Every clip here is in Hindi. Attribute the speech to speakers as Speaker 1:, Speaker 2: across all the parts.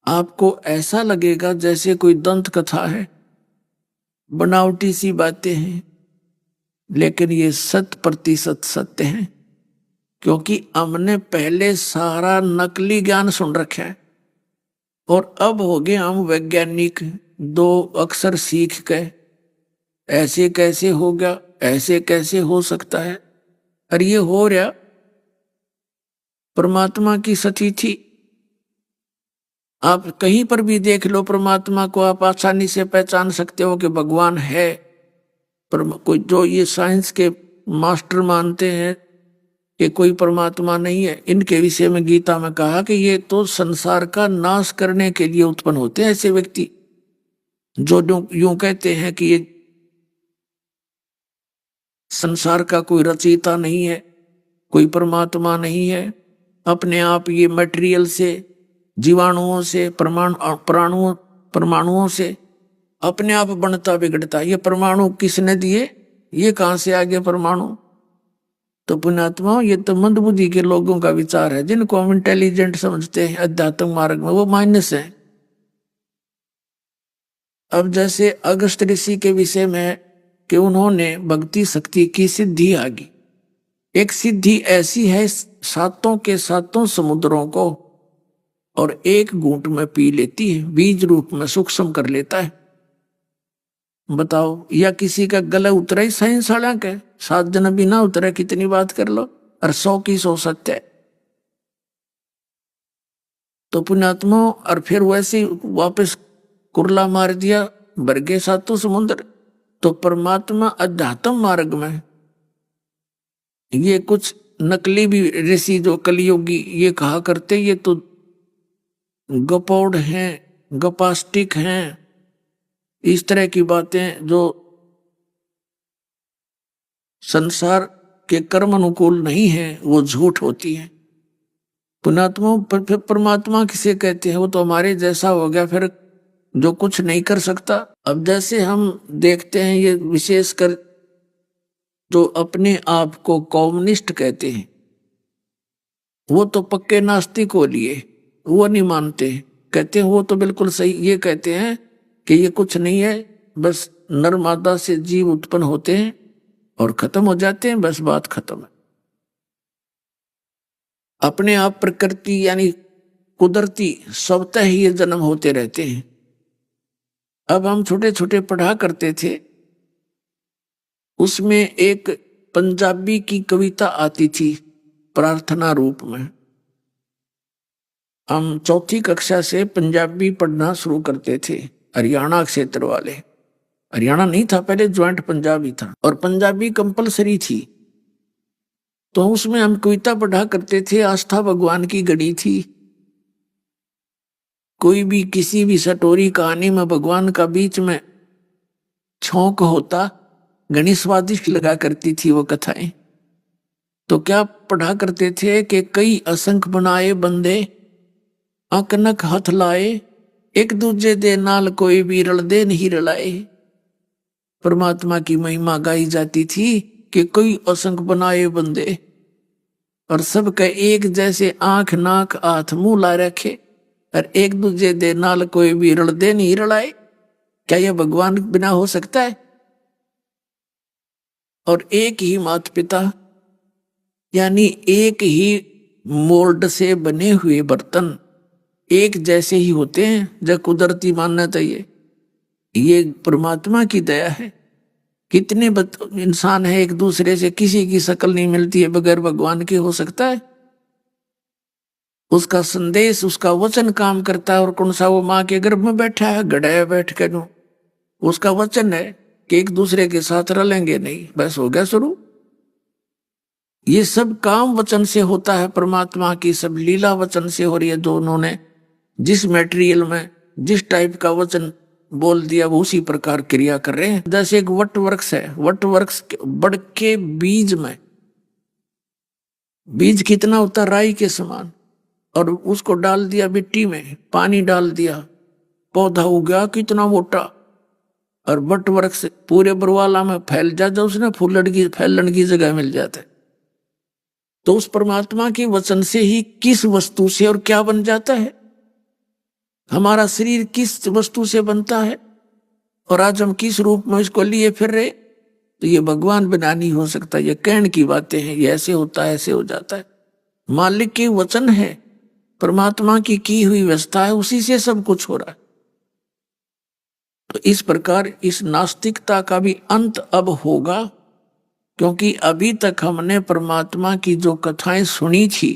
Speaker 1: आपको ऐसा लगेगा जैसे कोई दंत कथा है, बनावटी सी बातें हैं, लेकिन ये 100% सत्य है, क्योंकि हमने पहले सारा नकली ज्ञान सुन रखा है और अब हो गए हम वैज्ञानिक। 2 अक्षर सीख के ऐसे कैसे हो गया, ऐसे कैसे हो सकता है, और ये हो रहा परमात्मा की सती थी। आप कहीं पर भी देख लो परमात्मा को, आप आसानी से पहचान सकते हो कि भगवान है। पर कोई जो ये साइंस के मास्टर मानते हैं कि कोई परमात्मा नहीं है, इनके विषय में गीता में कहा कि ये तो संसार का नाश करने के लिए उत्पन्न होते हैं ऐसे व्यक्ति, जो यूं कहते हैं कि ये संसार का कोई रचयिता नहीं है, कोई परमात्मा नहीं है, अपने आप ये मटेरियल से, जीवाणुओं से, परमाणुओं से अपने आप बनता बिगड़ता। ये परमाणु किसने दिए, ये कहां से आ गए परमाणु? तो पुण्यात्मा, ये तो मंदबुद्धि के लोगों का विचार है, जिनको हम इंटेलिजेंट समझते हैं अध्यात्म मार्ग में, वो माइनस है। अब जैसे अगस्त ऋषि के विषय में कि उन्होंने भक्ति शक्ति की सिद्धि आ गई। एक सिद्धि ऐसी है, 7 के 7 समुद्रों को और एक घूंट में पी लेती है, बीज रूप में सूक्ष्म कर लेता है। बताओ, या किसी का गला उतरा ही साइंस वाला के 7 जन भी ना उतरा, कितनी बात कर लो, और 100 की 100 सत्य है। तो पुण्यात्मा, और फिर वैसे वापस कुरला मार दिया, भर गए 7 समुद्र। तो परमात्मा अध्यात्म मार्ग में ये कुछ नकली भी ऋषि जो कलियुगी ये कहा करते, ये तो गपौड़ हैं, गपास्टिक हैं, इस तरह की बातें जो संसार के कर्म अनुकूल नहीं है, वो झूठ होती है। पुणात्मा परमात्मा किसे कहते हैं? वो तो हमारे जैसा हो गया, फिर जो कुछ नहीं कर सकता। अब जैसे हम देखते हैं, ये विशेषकर जो अपने आप को कम्युनिस्ट कहते हैं, वो तो पक्के नास्तिक हो लिए, वो नहीं मानते, कहते हैं वो तो बिल्कुल सही, ये कहते हैं कि ये कुछ नहीं है, बस नर मादा से जीव उत्पन्न होते हैं और खत्म हो जाते हैं, बस बात खत्म है। अपने आप प्रकृति यानी कुदरती स्वतः ही ये जन्म होते रहते हैं। अब हम छोटे छोटे पढ़ा करते थे, उसमें एक पंजाबी की कविता आती थी प्रार्थना रूप में। हम 4th कक्षा से पंजाबी पढ़ना शुरू करते थे, हरियाणा क्षेत्र वाले। हरियाणा नहीं था पहले, ज्वाइंट पंजाबी था, और पंजाबी कंपलसरी थी। तो उसमें हम कविता पढ़ा करते थे, आस्था भगवान की गढ़ी थी। कोई भी किसी भी स्टोरी कहानी में भगवान का बीच में छौंक होता, घनी स्वादिष्ट लगा करती थी वो कथाएं। तो क्या पढ़ा करते थे कि कई असंख्य बनाए बंदे, अकनक हथ लाए, एक दूजे दे नाल कोई भी रलदे नहीं रलाए। परमात्मा की महिमा गाई जाती थी कि कई असंख्य बनाए बंदे और सबका एक जैसे आंख नाक हाथ मुंह ला रखे, और एक दूजे दे नाल कोई भी रलदे नहीं रलाए। क्या यह भगवान बिना हो सकता है? और एक ही माता पिता यानी एक ही मोल्ड से बने हुए बर्तन एक जैसे ही होते हैं, जब कुदरती मानना चाहिए। ये परमात्मा की दया है। कितने इंसान है एक दूसरे से किसी की शक्ल नहीं मिलती है, बगैर भगवान के हो सकता है? उसका संदेश, उसका वचन काम करता है। और कौन सा वो माँ के गर्भ में बैठा है, गड़ाया बैठ के, जो उसका वचन है कि एक दूसरे के साथ रलेंगे नहीं, बस हो गया शुरू। ये सब काम वचन से होता है, परमात्मा की सब लीला वचन से हो रही है। जो उन्होंने जिस मटेरियल में जिस टाइप का वचन बोल दिया, वो उसी प्रकार क्रिया कर रहे हैं। जैसे एक वट वृक्ष है, वट वृक्ष बढ़ के बीज में, बीज कितना होता राई के समान, और उसको डाल दिया मिट्टी में, पानी डाल दिया, पौधा उगा कितना मोटा। और वट वृक्ष पूरे बरवाला में फैल जाता, उसने फैलन की जगह मिल जाता है। तो उस परमात्मा के वचन से ही किस वस्तु से और क्या बन जाता है। हमारा शरीर किस वस्तु से बनता है और आज हम किस रूप में इसको लिए फिर रहे, तो ये भगवान बिना नहीं हो सकता। ये कहने की बातें हैं, ये ऐसे होता है ऐसे हो जाता है। मालिक के वचन है, परमात्मा की हुई व्यवस्था है, उसी से सब कुछ हो रहा है। तो इस प्रकार इस नास्तिकता का भी अंत अब होगा, क्योंकि अभी तक हमने परमात्मा की जो कथाएं सुनी थी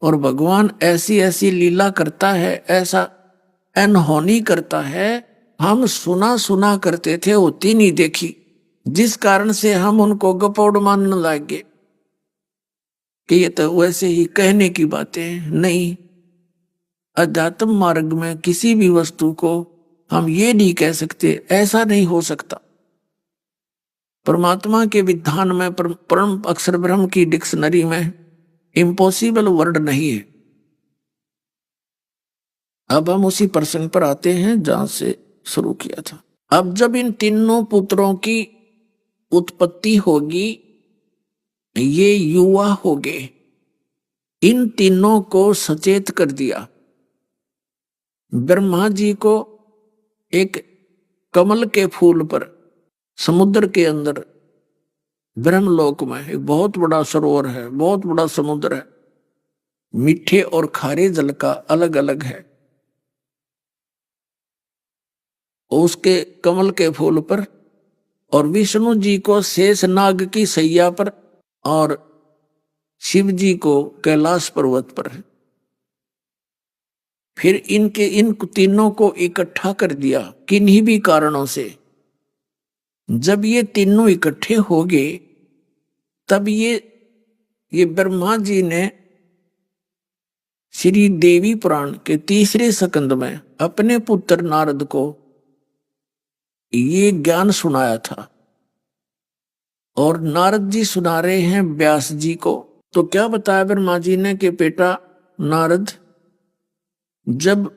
Speaker 1: और भगवान ऐसी ऐसी लीला करता है, ऐसा अनहोनी करता है, हम सुना सुना करते थे, होती नहीं देखी, जिस कारण से हम उनको गपौड़ मानने लगे कि ये तो वैसे ही कहने की बातें नहीं। अध्यात्म मार्ग में किसी भी वस्तु को हम ये नहीं कह सकते, ऐसा नहीं हो सकता। परमात्मा के विधान में, परम अक्षर ब्रह्म की डिक्शनरी में इम्पॉसिबल वर्ड नहीं है। अब हम उसी प्रसंग पर आते हैं जहां से शुरू किया था। अब जब इन तीनों पुत्रों की उत्पत्ति होगी, ये युवा हो गए, इन तीनों को सचेत कर दिया। ब्रह्मा जी को एक कमल के फूल पर समुद्र के अंदर ब्रह्मलोक में एक बहुत बड़ा सरोवर है, बहुत बड़ा समुद्र है, मीठे और खारे जल का अलग अलग है। उसके कमल के फूल पर, और विष्णु जी को शेष नाग की सैया पर, और शिव जी को कैलाश पर्वत पर। फिर इन तीनों को इकट्ठा कर दिया किन्हीं भी कारणों से। जब ये तीनों इकट्ठे हो गए, तब ये ब्रह्मा जी ने श्री देवी पुराण के तीसरे स्कंद में अपने पुत्र नारद को ये ज्ञान सुनाया था, और नारद जी सुना रहे हैं व्यास जी को। तो क्या बताया ब्रह्मा जी ने कि बेटा नारद, जब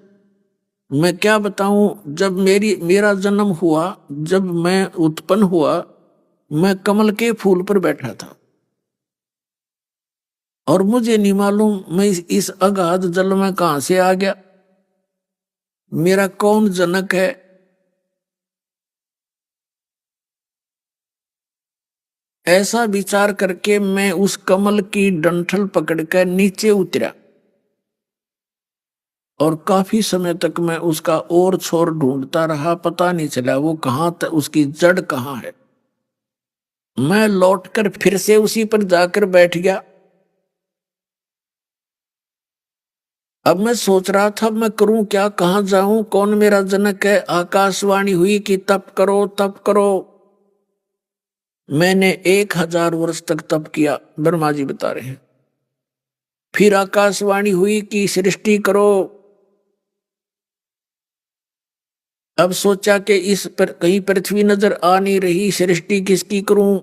Speaker 1: मैं क्या बताऊं, जब मेरा जन्म हुआ, जब मैं उत्पन्न हुआ, मैं कमल के फूल पर बैठा था, और मुझे नहीं मालूम मैं इस अगाध जल में कहां से आ गया, मेरा कौन जनक है। ऐसा विचार करके मैं उस कमल की डंठल पकड़कर नीचे उतरा, और काफी समय तक मैं उसका और छोर ढूंढता रहा, पता नहीं चला वो कहां तक, उसकी जड़ कहां है। मैं लौटकर फिर से उसी पर जाकर बैठ गया। अब मैं सोच रहा था मैं करूं क्या, कहां जाऊं, कौन मेरा जनक है। आकाशवाणी हुई कि तप करो तप करो। मैंने 1000 वर्ष तक तप किया, ब्रह्मा जी बता रहे हैं। फिर आकाशवाणी हुई कि सृष्टि करो। अब सोचा कि इस पर कहीं पृथ्वी नजर आ नहीं रही, सृष्टि किसकी करूं।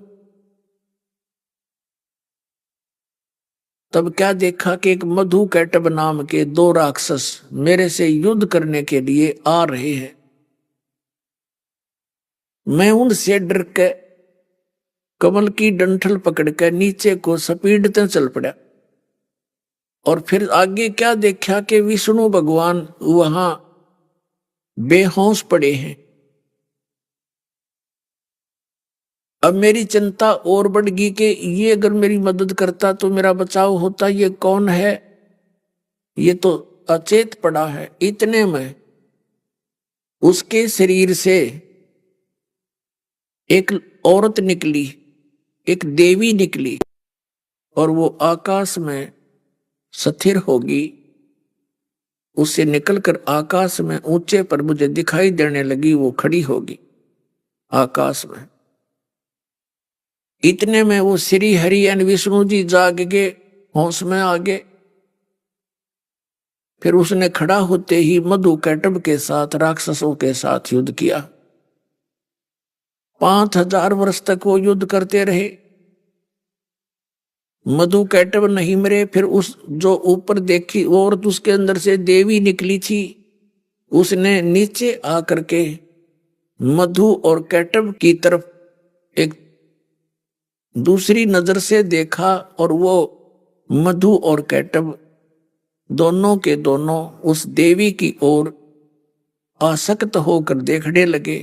Speaker 1: तब क्या देखा कि एक मधु कैटब नाम के 2 राक्षस मेरे से युद्ध करने के लिए आ रहे हैं। मैं उनसे डर के कमल की डंठल पकड़कर नीचे को सपीडते चल पड़ा, और फिर आगे क्या देखा कि विष्णु भगवान वहां बेहोश पड़े हैं। अब मेरी चिंता और बढ़ गई कि ये अगर मेरी मदद करता तो मेरा बचाव होता, ये कौन है, ये तो अचेत पड़ा है। इतने में उसके शरीर से एक औरत निकली, एक देवी निकली, और वो आकाश में स्थिर होगी। उससे निकलकर आकाश में ऊंचे पर मुझे दिखाई देने लगी, वो खड़ी होगी आकाश में। इतने में वो श्री हरि एन विष्णु जी जाग गए, होश में आ गए। फिर उसने खड़ा होते ही मधु कैटब के साथ, राक्षसों के साथ युद्ध किया। 5000 वर्ष तक वो युद्ध करते रहे। मधु कैटब नहीं मरे। फिर उस जो ऊपर देखी औरत, उसके अंदर से देवी निकली थी, उसने नीचे आकर के मधु और कैटब की तरफ एक दूसरी नजर से देखा, और वो मधु और कैटब दोनों के दोनों उस देवी की ओर आसक्त होकर देखने लगे,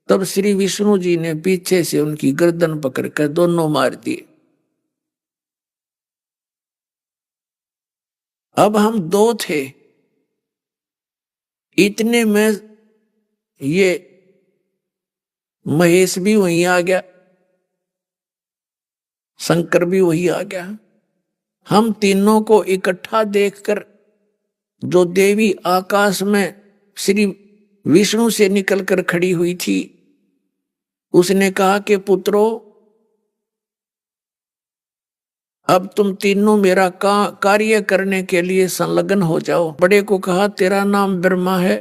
Speaker 1: तब श्री विष्णु जी ने पीछे से उनकी गर्दन पकड़कर दोनों मार दिए। अब हम दो थे, इतने में ये महेश भी वहीं आ गया, शंकर भी वहीं आ गया। हम तीनों को इकट्ठा देखकर जो देवी आकाश में श्री विष्णु से निकलकर खड़ी हुई थी, उसने कहा कि पुत्रों, अब तुम तीनों मेरा कार्य करने के लिए संलग्न हो जाओ। बड़े को कहा तेरा नाम ब्रह्मा है,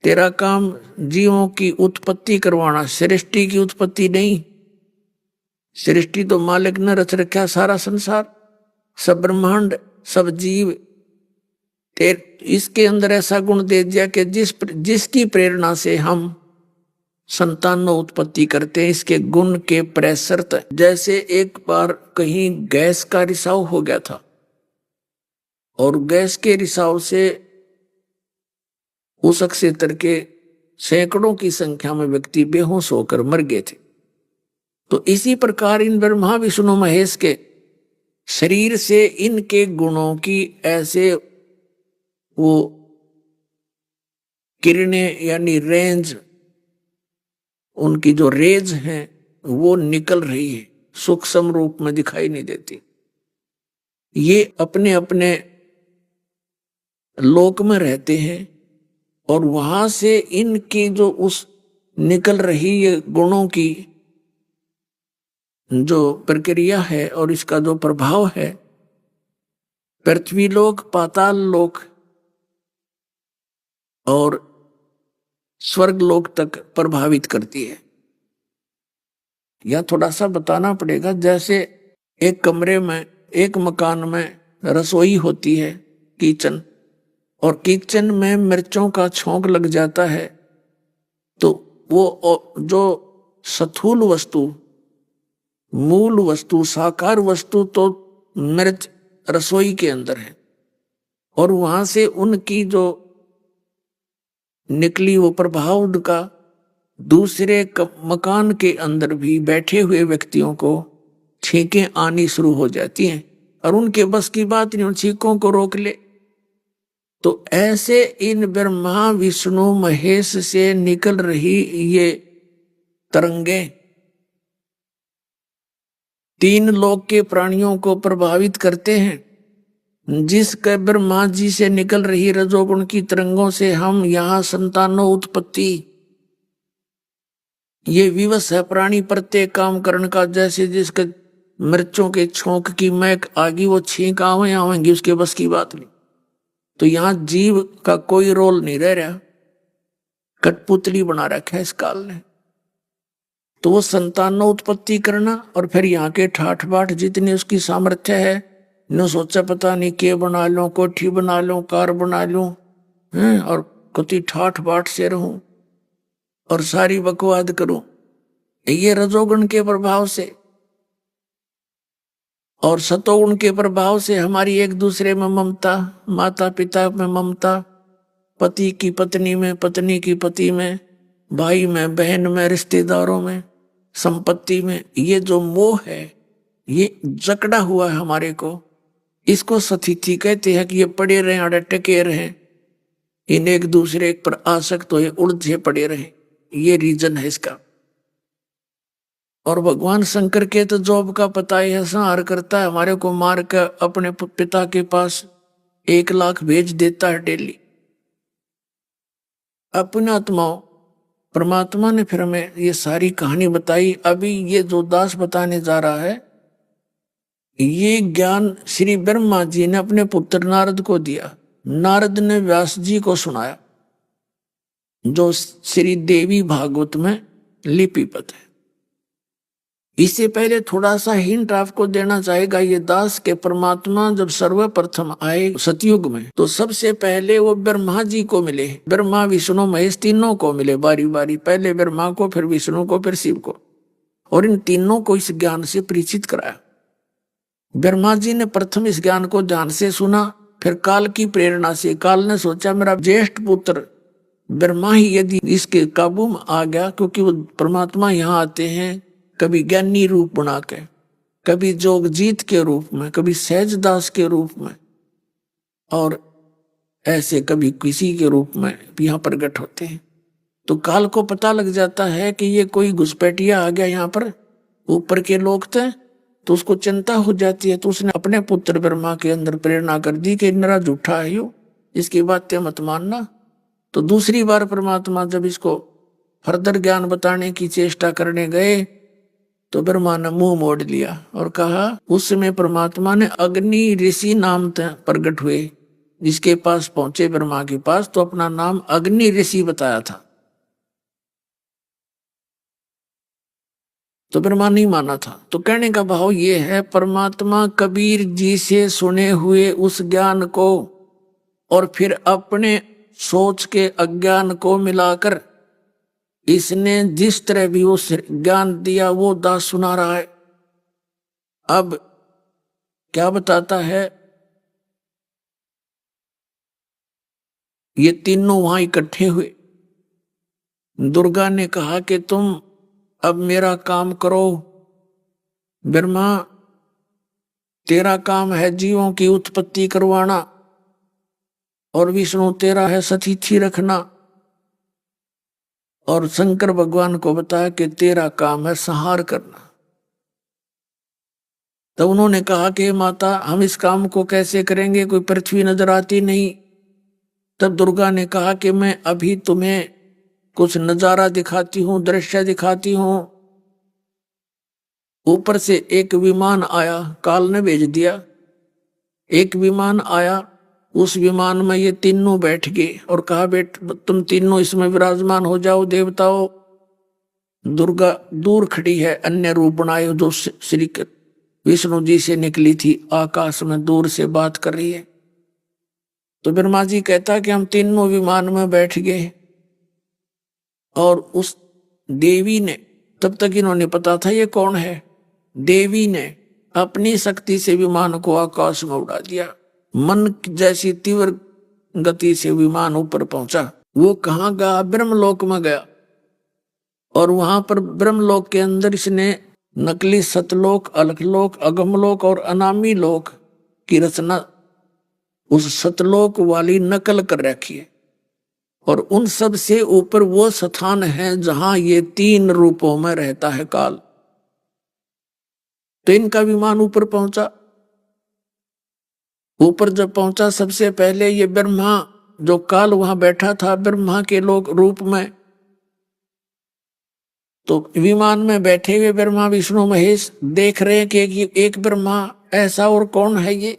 Speaker 1: तेरा काम जीवों की उत्पत्ति करवाना, सृष्टि की उत्पत्ति नहीं। सृष्टि तो मालिक ने रच रखा, सारा संसार, सब ब्रह्मांड, सब जीव। इसके अंदर ऐसा गुण दे दिया कि जिसकी प्रेरणा से हम संतानों उत्पत्ति करते हैं, इसके गुण के प्रेसर। जैसे एक बार कहीं गैस का रिसाव हो गया था और गैस के रिसाव से उस क्षेत्र के सैकड़ों की संख्या में व्यक्ति बेहोश होकर मर गए थे। तो इसी प्रकार इन ब्रह्मा विष्णु महेश के शरीर से इनके गुणों की ऐसे वो किरणें यानी रेंज, उनकी जो रेज हैं वो निकल रही है, सूक्ष्म रूप में दिखाई नहीं देती। ये अपने अपने लोक में रहते हैं और वहां से इनकी जो उस निकल रही ये गुणों की जो प्रक्रिया है और इसका जो प्रभाव है, पृथ्वी लोक, पाताल लोक और स्वर्ग लोक तक प्रभावित करती है। यह थोड़ा सा बताना पड़ेगा। जैसे एक कमरे में, एक मकान में रसोई होती है, किचन, और किचन में मिर्चों का छोंक लग जाता है, तो वो जो स्थूल वस्तु, मूल वस्तु, साकार वस्तु तो मिर्च रसोई के अंदर है, और वहां से उनकी जो निकली वो प्रभाव का दूसरे मकान के अंदर भी बैठे हुए व्यक्तियों को छींकें आनी शुरू हो जाती हैं और उनके बस की बात नहीं, उन छींकों को रोक ले। तो ऐसे इन ब्रह्मा विष्णु महेश से निकल रही ये तरंगे तीन लोक के प्राणियों को प्रभावित करते हैं। जिसके ब्रह्मा जी से निकल रही रजोगुण की तरंगों से हम यहां संतानों उत्पत्ति, ये विवश है प्राणी प्रत्येक काम करण का। जैसे जिसके मिर्चों के छोंक की महक आगी, वो छींक आवेंगी, उसके बस की बात नहीं। तो यहां जीव का कोई रोल नहीं रह रहा, कठपुतली बना रखा है इस काल ने। तो वो संतानों उत्पत्ति करना और फिर यहाँ के ठाठ बाट जितनी उसकी सामर्थ्य है, न सोचा पता नहीं के बना लूं, कोठी बना लूं, कार बना लूं, और कति ठाठ बाट से रहूं और सारी बकवाद करूं, ये रजोगुण के प्रभाव से। और सतोगुण के प्रभाव से हमारी एक दूसरे में ममता, माता पिता में ममता, पति की पत्नी में, पत्नी की पति में, भाई में, बहन में, रिश्तेदारों में, संपत्ति में, ये जो मोह है ये जकड़ा हुआ है हमारे को। इसको सतिथि कहते हैं कि ये पड़े रहे, अड़े टके रहे, इन एक दूसरे पर आसक्त हो, उलझे पड़े रहे, ये रीजन है इसका। और भगवान शंकर के तो जॉब का पता है, संहार करता है, हमारे को मार कर अपने पिता के पास 1 लाख भेज देता है डेली। अपने आत्माओं, परमात्मा ने फिर हमें ये सारी कहानी बताई। अभी ये जो दास बताने जा रहा है, ये ज्ञान श्री ब्रह्मा जी ने अपने पुत्र नारद को दिया। नारद ने व्यास जी को सुनाया, जो श्री देवी भागवत में लिपिबद्ध है। इससे पहले थोड़ा सा हिंट आपको देना चाहेगा। ये दास के परमात्मा जब सर्वप्रथम आए सतयुग में, तो सबसे पहले वो ब्रह्मा जी को मिले। ब्रह्मा विष्णु महेश तीनों को मिले बारी बारी, पहले ब्रह्मा को, फिर विष्णु को, फिर शिव को, और इन तीनों को इस ज्ञान से परिचित कराया। ब्रह्मा जी ने प्रथम इस ज्ञान को ध्यान से सुना, फिर काल की प्रेरणा से, काल ने सोचा मेरा ज्येष्ठ पुत्र ब्रह्मा ही यदि इसके काबू में आ गया, क्योंकि वो परमात्मा यहाँ आते हैं कभी ज्ञानी रूप बना के, कभी जोगजीत के रूप में, कभी सहजदास के रूप में, और ऐसे कभी किसी के रूप में यहाँ प्रकट होते हैं। तो काल को पता लग जाता है कि ये कोई घुसपैठिया आ गया यहाँ पर, ऊपर के लोग थे, तो उसको चिंता हो जाती है। तो उसने अपने पुत्र ब्रह्मा के अंदर प्रेरणा कर दी कि नरा झूठा है यो, इसकी बातें मत मानना। तो दूसरी बार परमात्मा जब इसको फर्दर ज्ञान बताने की चेष्टा करने गए तो ब्रह्मा ने मुंह मोड़ लिया और कहा, उस समय परमात्मा ने अग्नि ऋषि नाम प्रकट हुए, जिसके पास पहुंचे ब्रह्मा के पास, तो अपना नाम अग्नि ऋषि बताया था। तो ब्रह्मा नहीं माना था। तो कहने का भाव ये है, परमात्मा कबीर जी से सुने हुए उस ज्ञान को और फिर अपने सोच के अज्ञान को मिलाकर इसने जिस तरह भी उस ज्ञान दिया वो दास सुना रहा है। अब क्या बताता है, ये तीनों वहां इकट्ठे हुए। दुर्गा ने कहा कि तुम अब मेरा काम करो। ब्रह्मा, तेरा काम है जीवों की उत्पत्ति करवाना, और विष्णु तेरा है सतिथि रखना, और शंकर भगवान को बताया कि तेरा काम है संहार करना। तब उन्होंने कहा कि माता, हम इस काम को कैसे करेंगे, कोई पृथ्वी नजर आती नहीं। तब दुर्गा ने कहा कि मैं अभी तुम्हें कुछ नजारा दिखाती हूं, दृश्य दिखाती हूं। ऊपर से एक विमान आया, काल ने भेज दिया। एक विमान आया, उस विमान में ये तीनों बैठ गए और कहा, बेट तुम तीनों इसमें विराजमान हो जाओ देवताओं। दुर्गा दूर खड़ी है, अन्य रूप बनाए, जो श्री विष्णु जी से निकली थी, आकाश में दूर से बात कर रही है। तो ब्रह्मा जी कहता कि हम तीनों विमान में बैठ गए, और उस देवी ने, तब तक इन्होंने पता था ये कौन है, देवी ने अपनी शक्ति से विमान को आकाश में उड़ा दिया। मन जैसी तीव्र गति से विमान ऊपर पहुंचा। वो कहाँ गया? ब्रह्मलोक में गया। और वहां पर ब्रह्मलोक के अंदर इसने नकली सतलोक, अलखलोक, अगमलोक और अनामी लोक की रचना उस सतलोक वाली नकल कर रखी है। और उन सब से ऊपर वो स्थान है जहां ये तीन रूपों में रहता है काल। तो इनका विमान ऊपर पहुंचा। ऊपर जब पहुंचा, सबसे पहले ये ब्रह्मा, जो काल वहां बैठा था ब्रह्मा के लोक रूप में, तो विमान में बैठे हुए ब्रह्मा विष्णु महेश देख रहे हैं कि एक ब्रह्मा ऐसा और कौन है ये।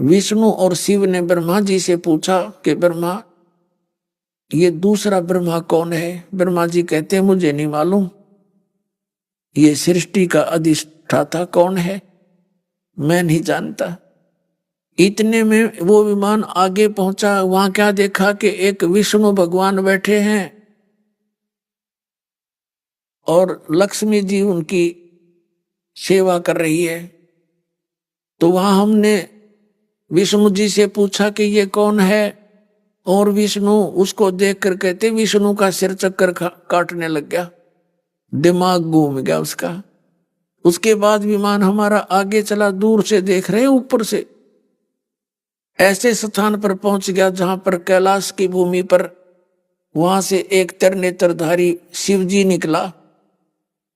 Speaker 1: विष्णु और शिव ने ब्रह्मा जी से पूछा कि ब्रह्मा, ये दूसरा ब्रह्मा कौन है? ब्रह्मा जी कहते हैं, मुझे नहीं मालूम, ये सृष्टि का अधिष्ठाता कौन है, मैं नहीं जानता। इतने में वो विमान आगे पहुंचा। वहां क्या देखा कि एक विष्णु भगवान बैठे हैं और लक्ष्मी जी उनकी सेवा कर रही है। तो वहां हमने विष्णु जी से पूछा कि ये कौन है, और विष्णु उसको देखकर कहते, विष्णु का सिर चक्कर काटने लग गया, दिमाग घूम गया उसका। उसके बाद विमान हमारा आगे चला, दूर से देख रहे हैं, ऊपर से ऐसे स्थान पर पहुंच गया जहां पर कैलाश की भूमि पर, वहां से एक त्रिनेत्रधारी शिव जी निकला।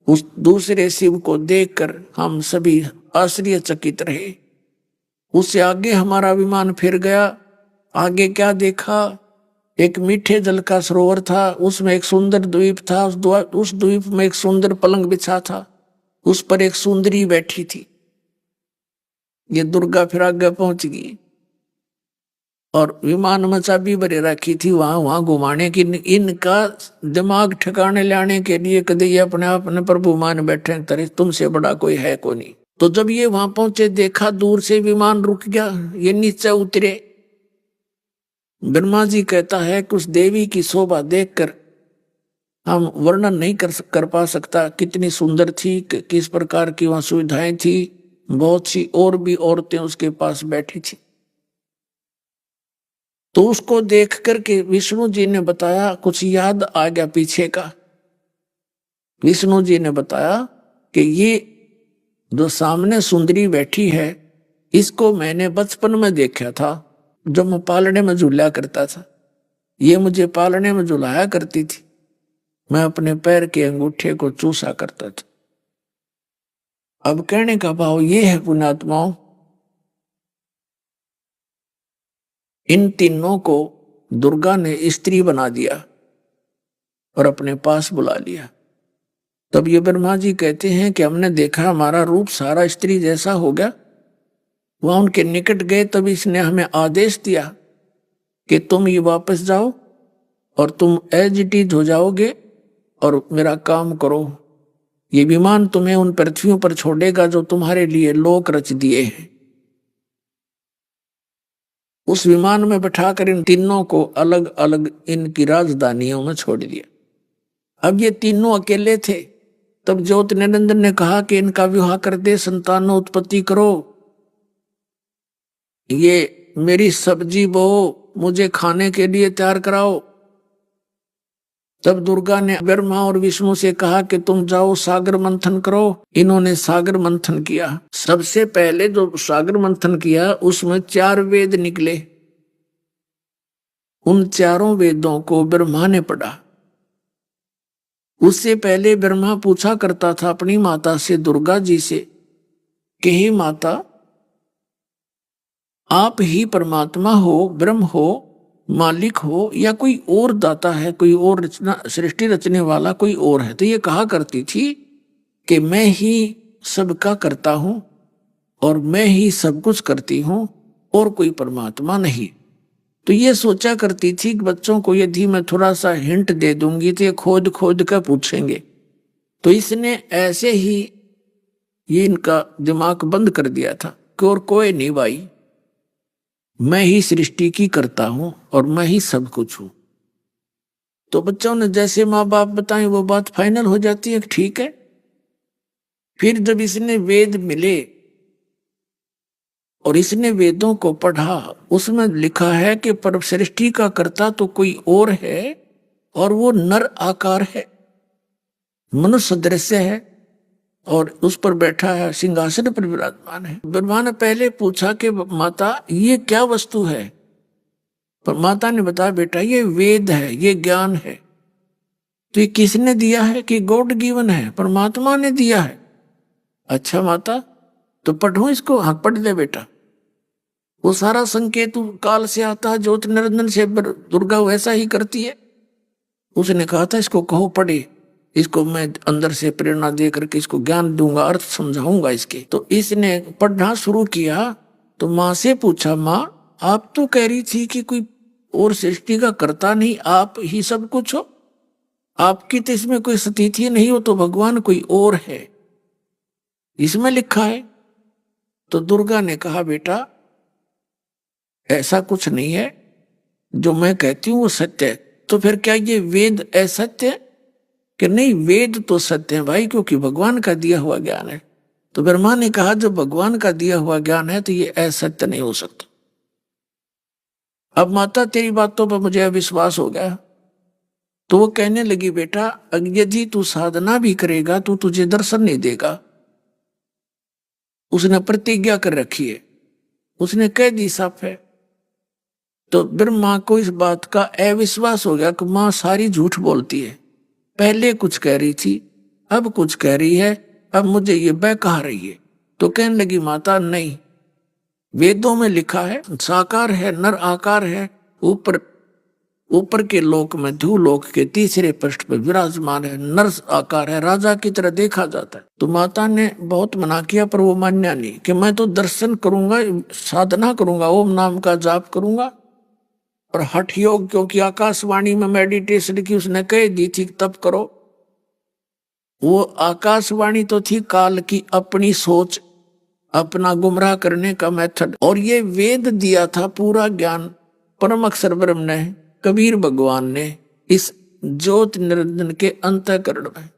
Speaker 1: उस दूसरे शिव को देखकर हम सभी आश्चर्यचकित रहे। उससे आगे हमारा विमान फिर गया। आगे क्या देखा? एक मीठे जल का सरोवर था, उसमें एक सुंदर द्वीप था। उस द्वीप में एक सुंदर पलंग बिछा था, उस पर एक सुंदरी बैठी थी। ये दुर्गा फिर आगे पहुंच गई और विमान में चाबी भरे रखी थी, वहां घुमाने की। इनका दिमाग ठिकाने लाने के लिए कदे ये अपने आप ने प्रभु मान बैठे, तरे तुमसे बड़ा कोई है को नहीं। तो जब ये वहां पहुंचे, देखा दूर से विमान रुक गया, ये नीचे उतरे। ब्रह्मा जी कहता है कि उस देवी की शोभा देखकर हम वर्णन नहीं कर पा सकता, कितनी सुंदर थी, किस प्रकार की वहां सुविधाएं थी। बहुत सी और भी औरतें उसके पास बैठी थी। तो उसको देख करके विष्णु जी ने बताया, कुछ याद आ गया पीछे का। विष्णु जी ने बताया कि ये जो सामने सुंदरी बैठी है, इसको मैंने बचपन में देखा था, जब मैं पालने में झूला करता था। ये मुझे पालने में झुलाया करती थी, मैं अपने पैर के अंगूठे को चूसा करता था। अब कहने का भाव ये है पुण्यात्माओं, इन तीनों को दुर्गा ने स्त्री बना दिया और अपने पास बुला लिया। तब ये ब्रह्मा जी कहते हैं कि हमने देखा हमारा रूप सारा स्त्री जैसा हो गया। वहां उनके निकट गए, तब इसने हमें आदेश दिया कि तुम ये वापस जाओ और तुम एज इट इज हो जाओगे और मेरा काम करो। ये विमान तुम्हें उन पृथ्वियों पर छोड़ेगा जो तुम्हारे लिए लोक रच दिए हैं। उस विमान में बैठाकर इन तीनों को अलग अलग इनकी राजधानियों में छोड़ दिया। अब ये तीनों अकेले थे। तब ज्योति निरंजन ने कहा कि इनका विवाह कर दे, संतान उत्पत्ति करो, ये मेरी सब्जी बो, मुझे खाने के लिए तैयार कराओ। तब दुर्गा ने ब्रह्मा और विष्णु से कहा कि तुम जाओ सागर मंथन करो। इन्होंने सागर मंथन किया। सबसे पहले जो सागर मंथन किया उसमें 4 वेद निकले। उन चारों वेदों को ब्रह्मा ने पढ़ा। उससे पहले ब्रह्मा पूछा करता था अपनी माता से, दुर्गा जी से, कि हे माता, आप ही परमात्मा हो, ब्रह्म हो, मालिक हो, या कोई और दाता है, कोई और रचना सृष्टि रचने वाला कोई और है? तो ये कहा करती थी कि मैं ही सबका करता हूं और मैं ही सब कुछ करती हूं और कोई परमात्मा नहीं। तो ये सोचा करती थी कि बच्चों को यदि मैं थोड़ा सा हिंट दे दूंगी तो ये खोद खोद कर पूछेंगे। तो इसने ऐसे ही ये इनका दिमाग बंद कर दिया था कि और कोई नहीं भाई, मैं ही सृष्टि की करता हूं और मैं ही सब कुछ हूं। तो बच्चों ने जैसे माँ बाप बताएं वो बात फाइनल हो जाती है, ठीक है। फिर जब इसने वेद मिले और इसने वेदों को पढ़ा, उसमें लिखा है कि पर सृष्टि का कर्ता तो कोई और है और वो नर आकार है, मनुष्य दृश्य है और उस पर बैठा है, सिंहासन पर विराजमान है। ब्रह्मा ने पहले पूछा कि माता ये क्या वस्तु है? पर माता ने बताया बेटा ये वेद है, ये ज्ञान है। तो ये किसने दिया है? कि गॉड गिवन है, परमात्मा ने दिया है। अच्छा माता, तो पढ़ो इसको। हाँ पढ़ ले बेटा। वो सारा संकेत काल से आता है, ज्योति निरंजन से दुर्गा वैसा ही करती है। उसने कहा था इसको कहो पढ़े, इसको मैं अंदर से प्रेरणा दे करके इसको ज्ञान दूंगा, अर्थ समझाऊंगा इसके। तो इसने पढ़ना शुरू किया। तो माँ से पूछा, माँ आप तो कह रही थी कि कोई और सृष्टि का कर्ता नहीं, आप ही सब कुछ हो, आपकी तो इसमें कोई स्थिति नहीं हो, तो भगवान कोई और है, इसमें लिखा है। तो दुर्गा ने कहा बेटा ऐसा कुछ नहीं है, जो मैं कहती हूँ वो सत्य है। तो फिर क्या ये वेद असत्य है? कि नहीं, वेद तो सत्य है भाई, क्योंकि भगवान का दिया हुआ ज्ञान है। तो ब्रह्मा ने कहा जब भगवान का दिया हुआ ज्ञान है तो ये असत्य नहीं हो सकता। अब माता तेरी बातों पर मुझे विश्वास हो गया। तो वो कहने लगी बेटा यदि तू साधना भी करेगा तो तुझे दर्शन नहीं देगा। उसने प्रतिज्ञा कर रखी है, उसने कह दी साफ है। तो ब्रह्मा को इस बात का अविश्वास हो गया कि माँ सारी झूठ बोलती है, पहले कुछ कह रही थी अब कुछ कह रही है, अब मुझे ये बहका रही है। तो कहने लगी माता नहीं, वेदों में लिखा है साकार है, नर आकार है, ऊपर के लोक में ध्रुवलोक के तीसरे पृष्ठ पर विराजमान है, नर आकार है, राजा की तरह देखा जाता है। तो माता ने बहुत मना किया पर वो मान्या नहीं कि मैं तो दर्शन करूंगा, साधना करूंगा, ओम नाम का जाप करूंगा और हठ योग, क्योंकि आकाशवाणी में मेडिटेशन की उसने कह दी थी तब करो। वो आकाशवाणी तो थी काल की अपनी सोच, अपना गुमराह करने का मेथड। और ये वेद दिया था पूरा ज्ञान परम अक्षर ब्रह्म ने, कबीर भगवान ने इस ज्योति निरंजन के अंतःकरण में,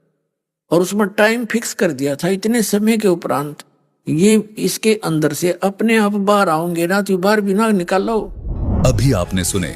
Speaker 1: और उसमें टाइम फिक्स कर दिया था इतने समय के उपरांत ये इसके अंदर से अपने आप बाहर आओगे ना, तो बाहर भी ना निकालो।
Speaker 2: अभी आपने सुने